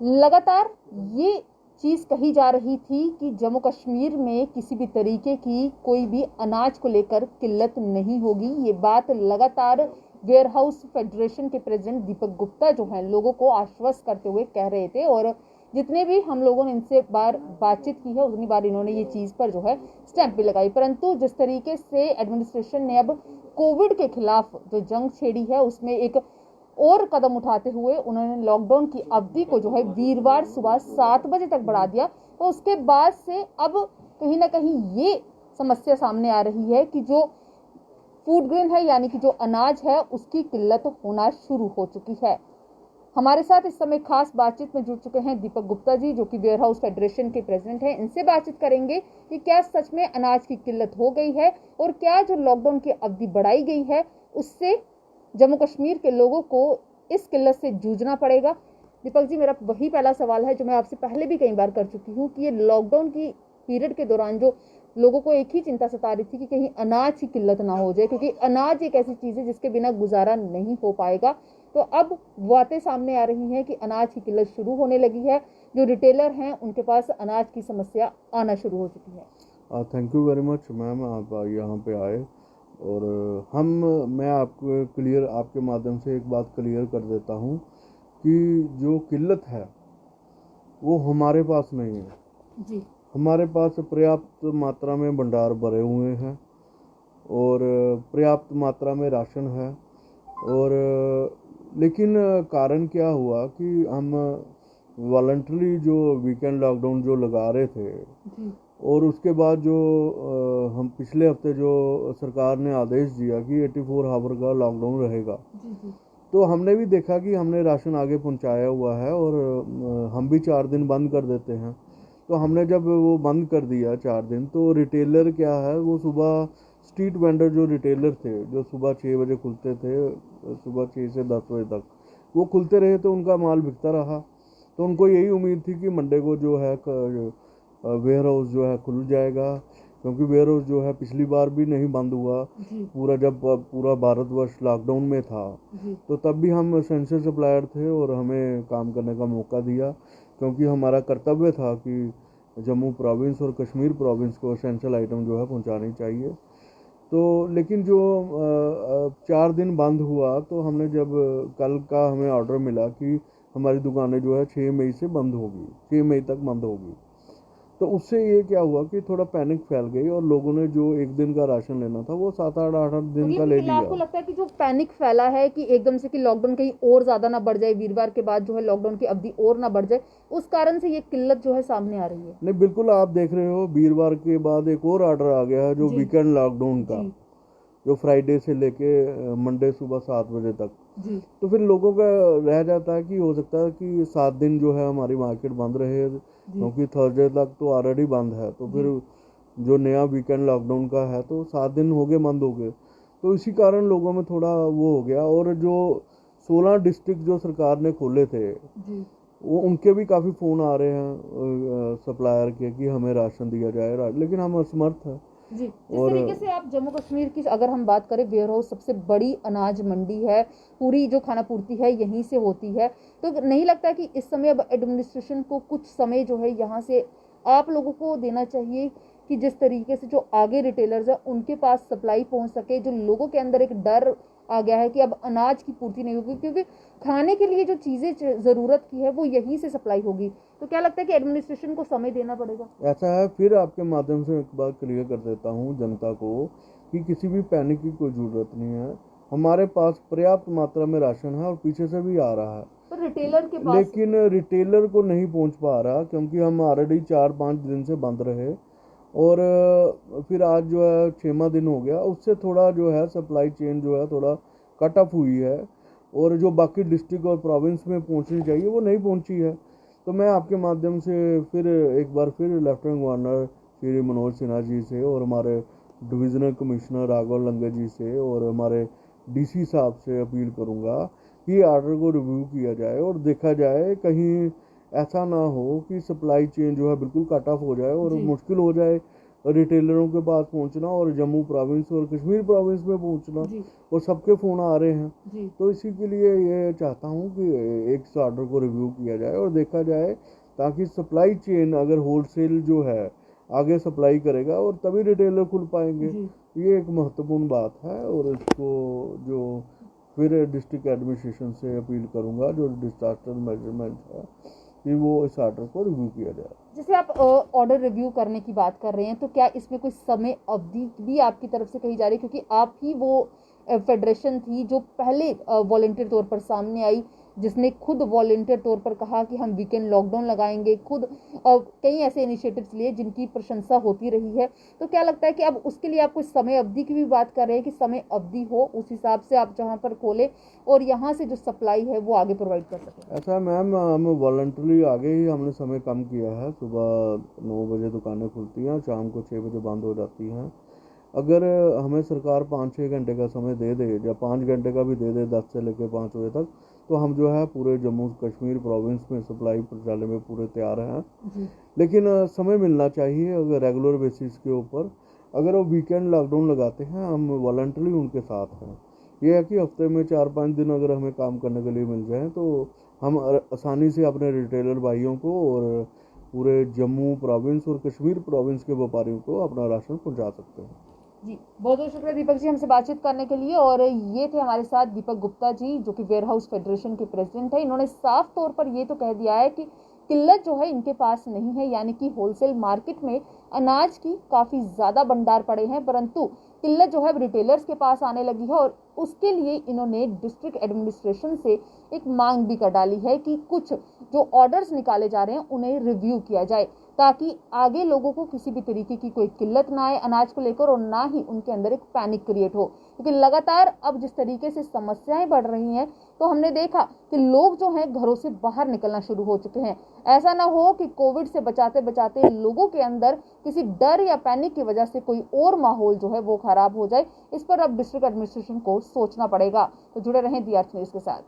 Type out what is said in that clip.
लगातार ये चीज़ कही जा रही थी कि जम्मू कश्मीर में किसी भी तरीके की कोई भी अनाज को लेकर किल्लत नहीं होगी। ये बात लगातार वेयर हाउस फेडरेशन के प्रेसिडेंट दीपक गुप्ता जो हैं लोगों को आश्वस्त करते हुए कह रहे थे, और जितने भी हम लोगों ने इनसे बातचीत की है उतनी बार इन्होंने ये चीज़ पर जो है स्टैंप भी लगाई। परंतु जिस तरीके से एडमिनिस्ट्रेशन ने अब कोविड के खिलाफ जो जंग छेड़ी है उसमें एक और कदम उठाते हुए उन्होंने लॉकडाउन की अवधि को जो है वीरवार सुबह 7 बजे तक बढ़ा दिया। तो उसके बाद से अब कहीं ना कहीं ये समस्या सामने आ रही है कि जो फूड ग्रेन है यानी कि जो अनाज है उसकी किल्लत होना शुरू हो चुकी है। हमारे साथ इस समय खास बातचीत में जुड़ चुके हैं दीपक गुप्ता जी जो कि वेयर हाउस फेडरेशन के प्रेसिडेंट हैं। इनसे बातचीत करेंगे कि क्या सच में अनाज की किल्लत हो गई है और क्या जो लॉकडाउन की अवधि बढ़ाई गई है उससे जम्मू कश्मीर के लोगों को इस किल्लत से जूझना पड़ेगा। दीपक जी, मेरा वही पहला सवाल है जो मैं आपसे पहले भी कई बार कर चुकी हूँ कि ये लॉकडाउन की पीरियड के दौरान जो लोगों को एक ही चिंता सता रही थी कि कहीं अनाज की किल्लत ना हो जाए, क्योंकि अनाज एक ऐसी चीज़ है जिसके बिना गुजारा नहीं हो पाएगा। तो अब बातें सामने आ रही हैं कि अनाज की किल्लत शुरू होने लगी है, जो रिटेलर हैं उनके पास अनाज की समस्या आना शुरू हो चुकी है। Thank you very much ma'am, आप यहाँ पे आए और मैं आपको आपके माध्यम से एक बात क्लियर कर देता हूँ कि जो किल्लत है वो हमारे पास नहीं है जी। हमारे पास पर्याप्त मात्रा में भंडार भरे हुए हैं और पर्याप्त मात्रा में राशन है। और लेकिन कारण क्या हुआ कि हम वॉलंटरी जो वीकेंड लॉकडाउन जो लगा रहे थे जी। और उसके बाद जो हम पिछले हफ्ते जो सरकार ने आदेश दिया कि 84 आवर का लॉकडाउन रहेगा, तो हमने भी देखा कि हमने राशन आगे पहुंचाया हुआ है और हम भी 4 दिन बंद कर देते हैं। तो हमने जब वो बंद कर दिया 4 दिन, तो रिटेलर क्या है वो सुबह स्ट्रीट वेंडर जो रिटेलर थे जो सुबह 6 बजे खुलते थे, सुबह 6 से 10 बजे तक वो खुलते रहे, तो उनका माल बिकता रहा। तो उनको यही उम्मीद थी कि मंडे को जो है वेयर हाउस जो है खुल जाएगा, क्योंकि वेयर हाउस जो है पिछली बार भी नहीं बंद हुआ पूरा, जब पूरा भारतवर्ष लॉकडाउन में था तो तब भी हम एसेंशियल सप्लायर थे और हमें काम करने का मौका दिया, क्योंकि हमारा कर्तव्य था कि जम्मू प्रोविंस और कश्मीर प्रोविंस को एसेंशियल आइटम जो है पहुंचानी चाहिए। तो लेकिन जो 4 दिन बंद हुआ, तो हमने जब कल का हमें ऑर्डर मिला कि हमारी दुकानें जो है 6 मई से बंद होगी, 6 मई तक बंद होगी, तो उससे ये क्या हुआ कि थोड़ा पैनिक फैल गई और लोगों ने जो एक दिन का राशन लेना था वो 7-8 दिन का ले लिया। आपको लगता है कि जो पैनिक फैला है कि एकदम से कि लॉकडाउन कहीं और ज्यादा ना बढ़ जाए, वीरवार के बाद जो है लॉकडाउन की अवधि और ना बढ़ जाए, उस कारण से ये किल्लत जो है सामने आ रही है? नहीं, बिल्कुल आप देख रहे हो, वीरवार के बाद एक और ऑर्डर आ गया है जो वीकेंड लॉकडाउन का, जो फ्राइडे से लेके मंडे सुबह 7 बजे तक। तो फिर लोगों का रह जाता है कि हो सकता है कि 7 दिन जो है हमारी मार्केट बंद रहे, क्योंकि थर्सडे तक तो ऑलरेडी बंद है, तो फिर जो नया वीकेंड लॉकडाउन का है तो 7 दिन हो गए बंद हो गए। तो इसी कारण लोगों में थोड़ा वो हो गया। और जो 16 डिस्ट्रिक्ट जो सरकार ने खोले थे वो उनके भी काफ़ी फ़ोन आ रहे हैं सप्लायर के कि हमें राशन दिया जाए, लेकिन हम असमर्थ हैं। जी, जिस तरीके से आप जम्मू कश्मीर की अगर हम बात करें, वेयर हाउस सबसे बड़ी अनाज मंडी है, पूरी जो खाना पूर्ति है यहीं से होती है, तो नहीं लगता कि इस समय अब एडमिनिस्ट्रेशन को कुछ समय जो है यहाँ से आप लोगों को देना चाहिए कि जिस तरीके से जो आगे रिटेलर्स है उनके पास सप्लाई पहुंच सके? जो लोगों के अंदर एक डर आ गया है कि अब अनाज की पूर्ति नहीं होगी, क्योंकि खाने के लिए जो चीजें जरूरत की है वो यहीं से सप्लाई होगी, तो क्या लगता है कि एडमिनिस्ट्रेशन को समय देना पड़ेगा? ऐसा है, फिर आपके माध्यम से एक बात क्लियर कर देता हूँ जनता को कि किसी भी पैनिक की कोई ज़रूरत नहीं है। हमारे पास पर्याप्त मात्रा में राशन है और पीछे से भी आ रहा है, तो रिटेलर के पास, लेकिन रिटेलर को नहीं पहुंच पा रहा, क्योंकि हम ऑलरेडी 4-5 दिन से बंद रहे और फिर आज जो है 6वां दिन हो गया, उससे थोड़ा जो है सप्लाई चेन जो है थोड़ा कट ऑफ हुई है और जो बाकी डिस्ट्रिक्ट और प्रोविंस में पहुंचनी चाहिए वो नहीं पहुंची है। तो मैं आपके माध्यम से फिर एक बार फिर लेफ्टिनेंट गवर्नर श्री मनोज सिन्हा जी से और हमारे डिविजनल कमिश्नर राघव लंगे जी से और हमारे डीसी साहब से अपील करूंगा कि ऑर्डर को रिव्यू किया जाए और देखा जाए कहीं ऐसा ना हो कि सप्लाई चेन जो है बिल्कुल कट ऑफ हो जाए और मुश्किल हो जाए रिटेलरों के पास पहुंचना और जम्मू प्रोविंस और कश्मीर प्रोविंस में पहुंचना, और सबके फ़ोन आ रहे हैं। तो इसी के लिए ये चाहता हूँ कि एक इस ऑर्डर को रिव्यू किया जाए और देखा जाए, ताकि सप्लाई चेन अगर होलसेल जो है आगे सप्लाई करेगा और तभी रिटेलर खुल पाएंगे। ये एक महत्वपूर्ण बात है, और इसको जो फिर डिस्ट्रिक्ट एडमिनिस्ट्रेशन से अपील करूंगा, जो डिजास्टर मैनेजमेंट है, कि वो इस ऑर्डर को रिव्यू किया जाए। जैसे आप ऑर्डर रिव्यू करने की बात कर रहे हैं, तो क्या इसमें कोई समय अवधि भी आपकी तरफ से कही जा रही है? क्योंकि आप ही वो फेडरेशन थी जो पहले वॉलंटियर तौर पर सामने आई, जिसने खुद वॉलंटियर तौर पर कहा कि हम वीकेंड लॉकडाउन लगाएंगे, खुद कई ऐसे इनिशिएटिव्स लिए जिनकी प्रशंसा होती रही है। तो क्या लगता है कि अब उसके लिए आप कोई समय अवधि की भी बात कर रहे हैं कि समय अवधि हो, उस हिसाब से आप जहाँ पर खोले और यहाँ से जो सप्लाई है वो आगे प्रोवाइड कर सकें? ऐसा मैम, हम वॉलंटरी आगे ही हमने समय कम किया है। सुबह 9 बजे दुकानें खुलती हैं, शाम को 6 बजे बंद हो जाती हैं। अगर हमें सरकार 5-6 घंटे का समय दे दे, या 5 घंटे का भी दे दे, 10 से लेकर 5 बजे तक, तो हम जो है पूरे जम्मू कश्मीर प्रोविंस में सप्लाई पहुंचाने में पूरे तैयार हैं। लेकिन समय मिलना चाहिए अगर रेगुलर बेसिस के ऊपर। अगर वो वीकेंड लॉकडाउन लगाते हैं, हम वॉलंटरी उनके साथ हैं। ये है कि हफ्ते में 4-5 दिन अगर हमें काम करने के लिए मिल जाए, तो हम आसानी से अपने रिटेलर भाइयों को और पूरे जम्मू प्रोविंस और कश्मीर प्रोविंस के व्यापारियों को अपना राशन पहुंचा सकते हैं। जी, बहुत बहुत शुक्रिया दीपक जी हमसे बातचीत करने के लिए। और ये थे हमारे साथ दीपक गुप्ता जी, जो कि वेयर हाउस फेडरेशन के प्रेसिडेंट है। इन्होंने साफ तौर पर ये तो कह दिया है कि किल्लत जो है इनके पास नहीं है, यानी कि होलसेल मार्केट में अनाज की काफी ज्यादा भंडार पड़े हैं, परंतु किल्लत जो है रिटेलर्स के पास आने लगी है। और उसके लिए इन्होंने डिस्ट्रिक्ट एडमिनिस्ट्रेशन से एक मांग भी कर डाली है कि कुछ जो ऑर्डर्स निकाले जा रहे हैं उन्हें रिव्यू किया जाए, ताकि आगे लोगों को किसी भी तरीके की कोई किल्लत ना आए अनाज को लेकर, और ना ही उनके अंदर एक पैनिक क्रिएट हो। क्योंकि लगातार अब जिस तरीके से समस्याएं बढ़ रही हैं, तो हमने देखा कि लोग जो हैं घरों से बाहर निकलना शुरू हो चुके हैं। ऐसा ना हो कि कोविड से बचाते बचाते लोगों के अंदर किसी डर या पैनिक की वजह से कोई और माहौल जो है वो खराब हो जाए। इस पर अब डिस्ट्रिक्ट एडमिनिस्ट्रेशन को सोचना पड़ेगा। तो जुड़े रहें दी अर्थ न्यूज़ के साथ।